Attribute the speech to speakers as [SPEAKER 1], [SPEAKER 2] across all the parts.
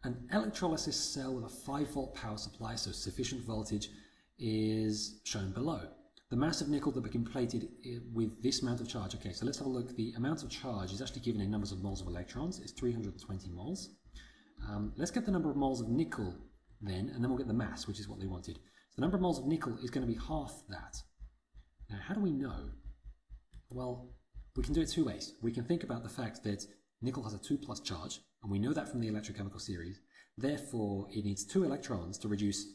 [SPEAKER 1] An electrolysis cell with a 5-volt power supply, so sufficient voltage, is shown below. The mass of nickel that became plated with this amount of charge. Okay, so let's have a look. The amount of charge is actually given in numbers of moles of electrons. It's 320 moles. Let's get the number of moles of nickel then, and then we'll get the mass, which is what they wanted. So the number of moles of nickel is going to be half that. Now, how do we know? Well, we can do it two ways. We can think about the fact that nickel has a 2+ charge, and we know that from the electrochemical series. Therefore, it needs 2 electrons to reduce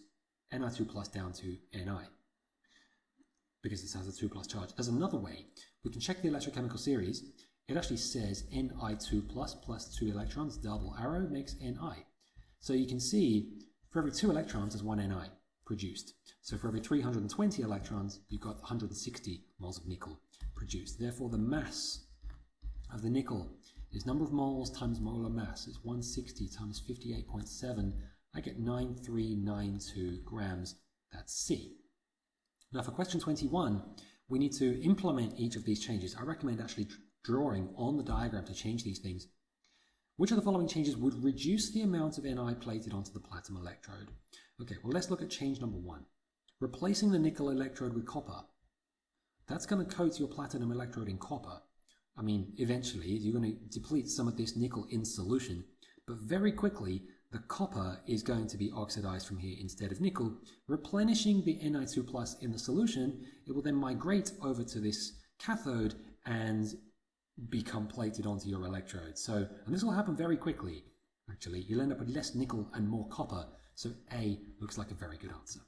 [SPEAKER 1] Ni2+ down to Ni, because it has a 2+ charge. There's another way. We can check the electrochemical series. It actually says Ni2+ plus 2 electrons, double arrow, makes Ni. So you can see for every 2 electrons, there's 1 Ni produced. So for every 320 electrons, you've got 160 moles of nickel produced. Therefore, the mass of the nickel is number of moles times molar mass. It's 160 times 58.7. I get 9392 grams. That's C. Now for question 21, we need to implement each of these changes. I recommend actually drawing on the diagram to change these things. Which of the following changes would reduce the amount of Ni plated onto the platinum electrode? Okay, well let's look at change number 1. Replacing the nickel electrode with copper. That's going to coat your platinum electrode in copper. I mean, eventually you're going to deplete some of this nickel in solution, but very quickly the copper is going to be oxidized from here instead of nickel, replenishing the Ni2+ in the solution. It will then migrate over to this cathode and become plated onto your electrode. So, and this will happen very quickly, actually. You'll end up with less nickel and more copper. So A looks like a very good answer.